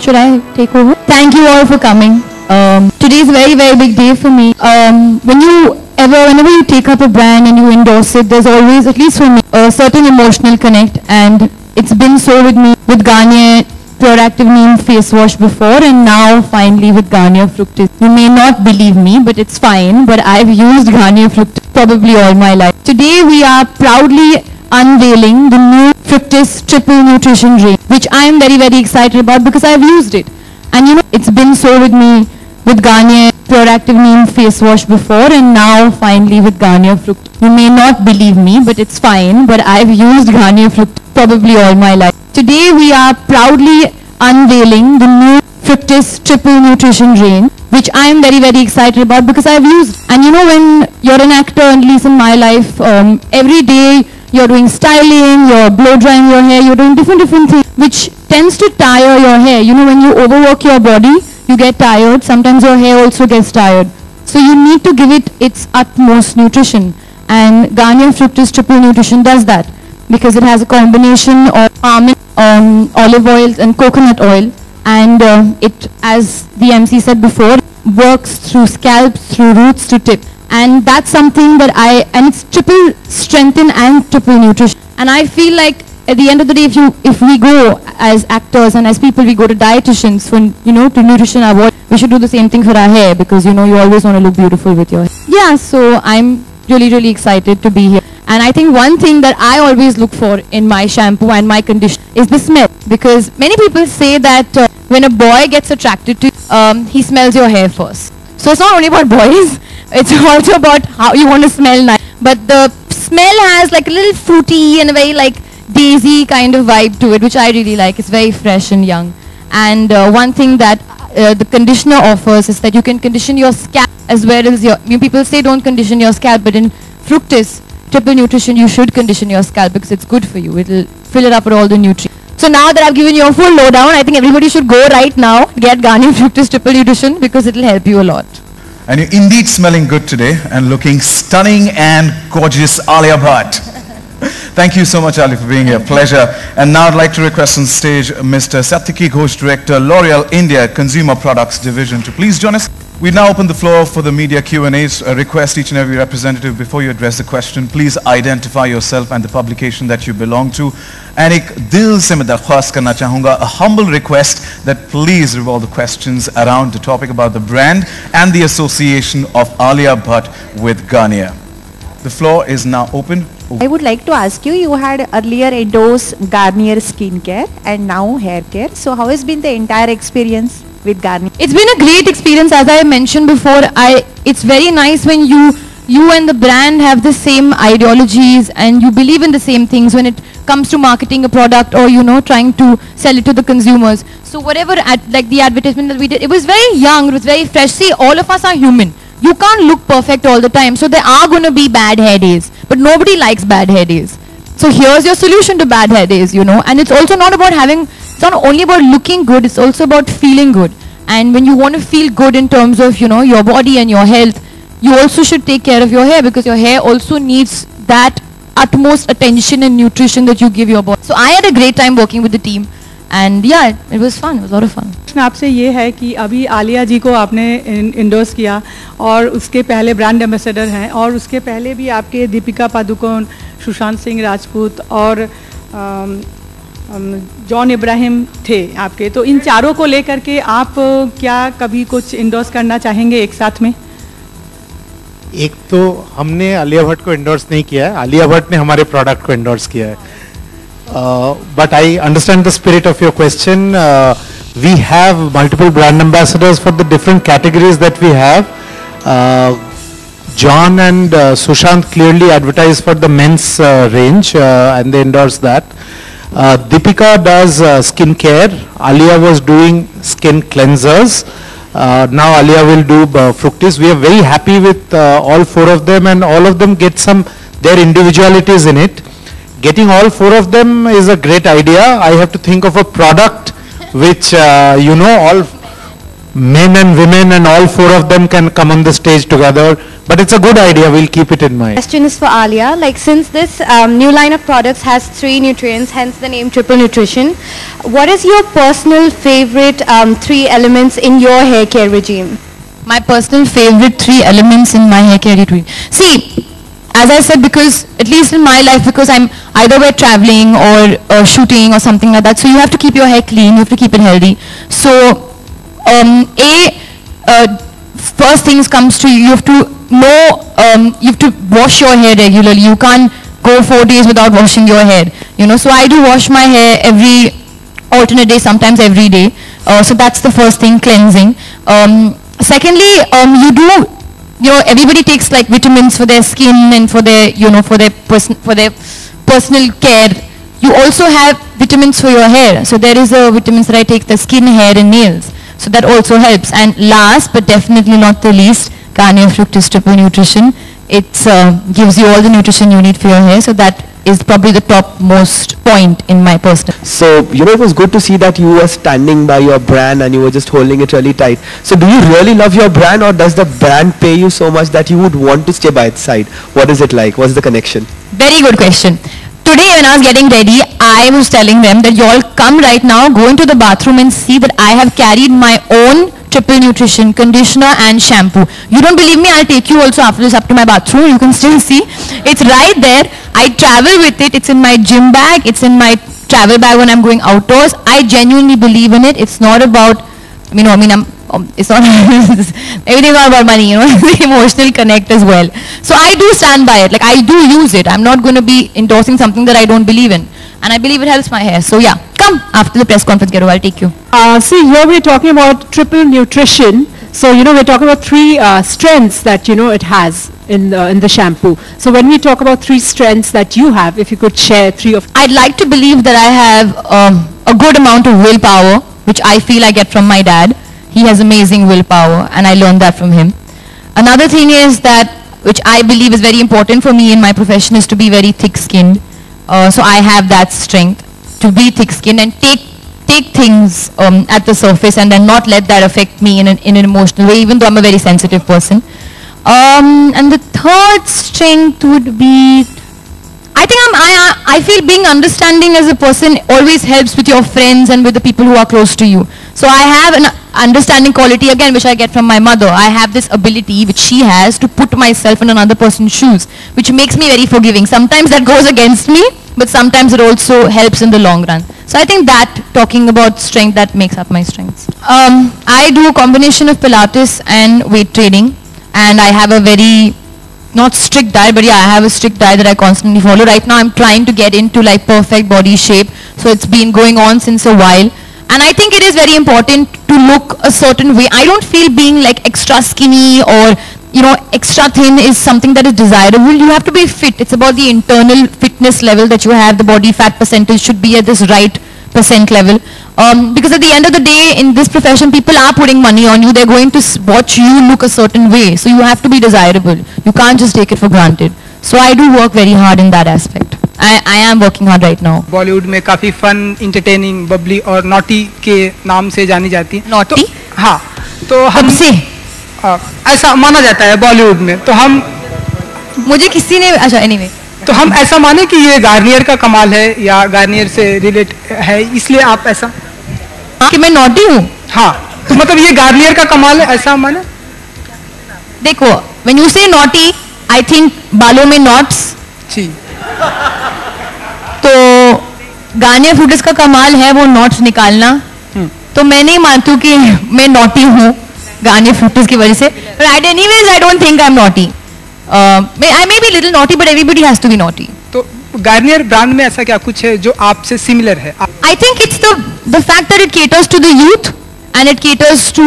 should I take over? Thank you all for coming. Today is a very, very big day for me. Whenever you take up a brand and you endorse it, there's always, at least for me, a certain emotional connect, and it's been so with me with Garnier Pure Active Neem face wash before, and now finally with Garnier Fructis. You may not believe me, but it's fine, but I've used Garnier Fructis probably all my life. Today we are proudly unveiling the new Fructis Triple Nutrition range, which I am very, very excited about because I've used it. And you know, it's been so with me with Garnier Pure Active Neem face wash before, and now finally with Garnier Fructis. You may not believe me, but it's fine, but I've used Garnier Fructis probably all my life. Today we are proudly unveiling the new Fructis Triple Nutrition range, which I am very, very excited about because I've used. And you know, when you're an actor, at least in my life, every day you're doing styling, you're blow drying your hair, you're doing different things, which tends to tire your hair. You know, when you overwork your body, you get tired. Sometimes your hair also gets tired. So you need to give it its utmost nutrition. And Garnier Fructis Triple Nutrition does that because it has a combination of almond, olive oils and coconut oil. And it, as the MC said before, works through scalps, through roots to tip. And that's something that and it's triple strengthen and triple nutrition. And I feel like at the end of the day, if we go as actors and as people, we go to dietitians for, you know, to nutrition our body, we should do the same thing for our hair, because, you know, you always want to look beautiful with your hair. Yeah, so I'm really, really excited to be here. And I think one thing that I always look for in my shampoo and my conditioner is the smell. Because many people say that when a boy gets attracted to you, he smells your hair first. So it's not only about boys, it's also about how you want to smell nice. But the smell has like a little fruity and a very like daisy kind of vibe to it, which I really like. It's very fresh and young. And one thing that the conditioner offers is that you can condition your scalp as well as your, people say don't condition your scalp, but in Fructis Triple Nutrition you should condition your scalp because it's good for you. It'll fill it up with all the nutrients. So now that I've given you a full lowdown, I think everybody should go right now, get Garnier Fructis Triple Nutrition, because it'll help you a lot. And you're indeed smelling good today and looking stunning and gorgeous, Alia Bhatt. Thank you so much, Ali, for being here. Pleasure. And now I'd like to request on stage Mr. Satyaki Ghosh, Director, L'Oreal India Consumer Products Division, to please join us. We now open the floor for the media Q&As. Request each and every representative, before you address the question, please identify yourself and the publication that you belong to. And ek dil se main darkhwast karna chahunga, a humble request that please revolve the questions around the topic about the brand and the association of Alia Bhatt with Garnier. The floor is now open. I would like to ask you, you had earlier endorsed Garnier skincare and now hair care. So how has been the entire experience with Garnier? It's been a great experience. As I mentioned before, it's very nice when you and the brand have the same ideologies and you believe in the same things when it comes to marketing a product or, you know, trying to sell it to the consumers. So whatever, like the advertisement that we did, it was very young, it was very fresh. See, all of us are human. You can't look perfect all the time. So there are going to be bad hair days, but nobody likes bad hair days. So here's your solution to bad hair days, you know. And it's also not about it's not only about looking good, it's also about feeling good. And when you want to feel good in terms of, you know, your body and your health, you also should take care of your hair, because your hair also needs that utmost attention and nutrition that you give your body. So I had a great time working with the team. And yeah, it was fun. It was a lot of fun. प्रश्न आपसे ये है कि अभी आलिया जी को आपने endorse किया और उसके पहले ब्रांड एम्बेसडर हैं, और उसके पहले भी आपके दीपिका पादुकोण, सुशांत सिंह राजपूत और जॉन इब्राहिम थे आपके। तो इन चारों को लेकर के आप क्या कभी कुछ इंडोर्स करना चाहेंगे एक साथ में? एक तो हमने आलिया भट्ट को इंडोर्स नहीं किया है, आलिया भट्ट ने हमारे प्रोडक्ट को इंडोर्स किया है। But I understand the spirit of your question. We have multiple brand ambassadors for the different categories that we have. John and Sushant clearly advertise for the men's range and they endorse that. Deepika does skincare. Alia was doing skin cleansers. Now Alia will do Fructis. We are very happy with all four of them, and all of them get their individualities in it. Getting all four of them is a great idea. I have to think of a product which, you know, men and women and all four of them can come on the stage together. But it's a good idea. We'll keep it in mind. Question is for Alia. Like, since this new line of products has 3 nutrients, hence the name Triple Nutrition, what is your personal favorite 3 elements in your hair care regime? My personal favorite 3 elements in my hair care routine. See, as I said, because at least in my life, because I'm either we're traveling or shooting or something like that, so you have to keep your hair clean, you have to keep it healthy. So, first things comes to you have to know, you have to wash your hair regularly. You can't go 4 days without washing your hair, you know. So I do wash my hair every alternate day, sometimes every day. So that's the first thing, cleansing. Secondly, everybody takes like vitamins for their skin and for their, for their personal care. You also have vitamins for your hair. So there is a vitamins that I take, the skin, hair and nails. So that also helps. And last but definitely not the least, Garnier Fructis Triple Nutrition. It gives you all the nutrition you need for your hair. So that is probably the topmost point in my personal. So, it was good to see that you were standing by your brand and you were just holding it really tight. So do you really love your brand, or does the brand pay you so much that you would want to stay by its side? What is it like? What's the connection? Very good question. Today when I was getting ready, I was telling them that you all come right now, go into the bathroom and see that I have carried my own Triple Nutrition conditioner and shampoo. You don't believe me? I'll take you also after this up to my bathroom. You can still see. It's right there. I travel with it. It's in my gym bag. It's in my travel bag when I'm going outdoors. I genuinely believe in it. It's not about, it's not, everything's not about money, the emotional connect as well. So I do stand by it. Like, I do use it. I'm not going to be endorsing something that I don't believe in. And I believe it helps my hair. So yeah, come after the press conference, Gero, I'll take you. See, here we're talking about Triple Nutrition. So, we're talking about 3 strengths that, it has in the shampoo. So when we talk about 3 strengths that you have, if you could share 3 of... I'd like to believe that I have a good amount of willpower, which I feel I get from my dad. He has amazing willpower, and I learned that from him. Another thing is that, which I believe is very important for me in my profession, is to be very thick-skinned. So I have that strength to be thick-skinned and take things at the surface and then not let that affect me in an emotional way, even though I'm a very sensitive person. And the third strength would be, I feel being understanding as a person always helps with your friends and with the people who are close to you. So I have an understanding quality, again, which I get from my mother. I have this ability, which she has, to put myself in another person's shoes, which makes me very forgiving. Sometimes that goes against me, but sometimes it also helps in the long run. So I think that, talking about strength, that makes up my strengths. I do a combination of Pilates and weight training, and I have a very, not strict diet, but yeah, I have a strict diet that I constantly follow. Right now I'm trying to get into like perfect body shape, so it's been going on since a while. And I think it is very important to look a certain way. I don't feel being like extra skinny or, extra thin is something that is desirable. You have to be fit. It's about the internal fitness level that you have. The body fat percentage should be at this right % level. Because at the end of the day, in this profession, people are putting money on you. They're going to watch you look a certain way. So you have to be desirable. You can't just take it for granted. So I do work very hard in that aspect. I am working hard right now. Bollywood में काफ़ी fun, entertaining, Babli और naughty के नाम से जानी जाती है. Naughty? हाँ. तो हम से ऐसा माना जाता है बॉलीवुड में. तो हम मुझे किसी ने अच्छा एनीवे तो हम ऐसा माने कि ये गार्नियर का कमाल है या गार्नियर से रिलेट है, इसलिए आप ऐसा कि मैं नॉटी हूँ. हाँ, तो मतलब ये गार्नियर का कमाल है, ऐसा माने. देखो, when you say naughty, I think बालों में knots. जी. तो गार्नियर फ्रूटिस का कमाल है वो नॉट्स निकालना. तो मैं नहीं मानती कि मैं नॉटी हूँ गार्नियर फ्रूटिस की वजह से. But anyways, I don't think I'm naughty. I may be a little naughty, but everybody has to be naughty. तो गार्नियर ब्रांड में ऐसा क्या कुछ है जो आपसे सिमिलर है? I think it's the fact that it caters to the youth and it caters to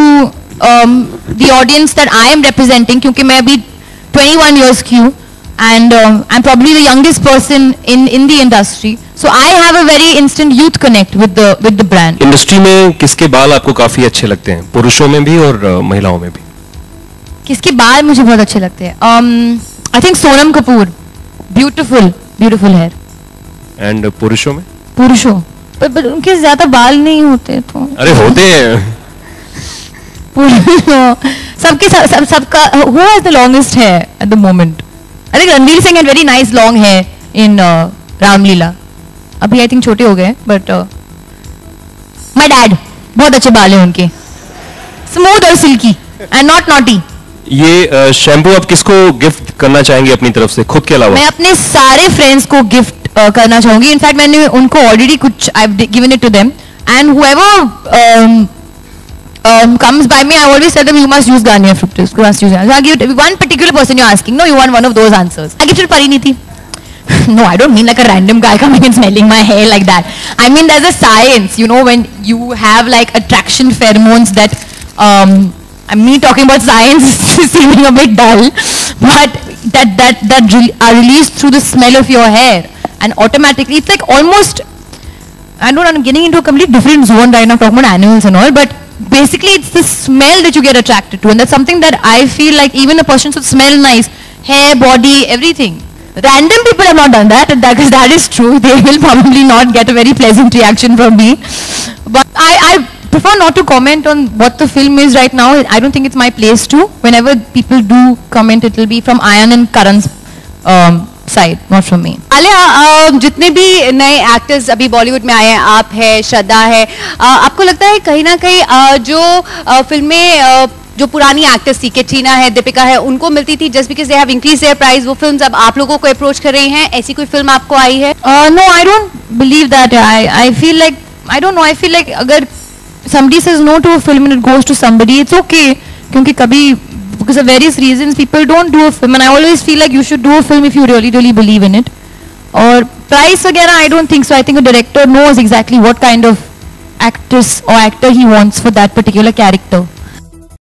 the audience that I am representing. क्योंकि मैं अभी 21 years की हूँ and I'm probably the youngest person in the industry. So I have a very instant youth connect with the brand. Industry में किसके बाल आपको काफी अच्छे लगते हैं, पुरुषों में भी और महिलाओं में भी? किसके बाल मुझे बहुत अच्छे लगते हैं? I think Sonam Kapoor, beautiful hair. And पुरुषों में? पुरुषों पर उनके ज्यादा बाल नहीं होते तो. अरे होते हैं. सबके सबका who has the longest hair at the moment? I think Ranveer Singh had very nice long hair in Ramleela. अभी I think छोटे हो गए, but my dad बहुत अच्छे बाल हैं उनके, smooth और silky and not naughty. ये शैम्पू आप किसको गिफ्ट करना चाहेंगे अपनी तरफ से, खुद के अलावा? मैं अपने सारे फ्रेंड्स को गिफ्ट करना चाहूंगी. इनफैक्ट मैंने उनको ऑलरेडी कुछ I've given it to them, and whoever comes by me, I always tell them you must use Garnier Fructis. You must use Garnier. So I give it one particular person you're asking. No, you want one of those answers. I give it to Pariniti. No, I don't mean like a random guy coming and smelling my hair like that. I mean there's a science, you know, when you have like attraction pheromones that me talking about science is seeming a bit dull, but that are released through the smell of your hair, and automatically it's like almost, I'm getting into a complete different zone right now talking about animals and all, but basically it's the smell that you get attracted to, and that's something that I feel like even a person should smell nice, hair, body, everything. Random people have not done that, because that is true. They will probably not get a very pleasant reaction from me. But I prefer not to comment on what the film is right now. I don't think it's my place to. Whenever people do comment, it will be from Ayan and Karan's side, not from me. Alia, जितने भी नए actors अभी बॉलीवुड में आए हैं, आप है, श्रद्धा है, आपको लगता है कहीं ना कहीं जो फिल्में जो पुरानी एक्टर्स थी, कैटरीना है, दीपिका है, उनको मिलती थी just because they have increase their price, वो फिल्म्स अब आप लोगों को अप्रोच कर रही हैं, ऐसी कोई फिल्म आपको आई है? No, I don't believe that. I feel like, I don't know, I feel like अगर somebody says no to a film and it goes to somebody, it's okay. क्योंकि कभी because of various reasons people don't do a film, and I always feel like you should do a film if you really believe in it. और price वगैरह I don't think so. I think a director knows exactly what kind of actress or actor he wants for that particular character.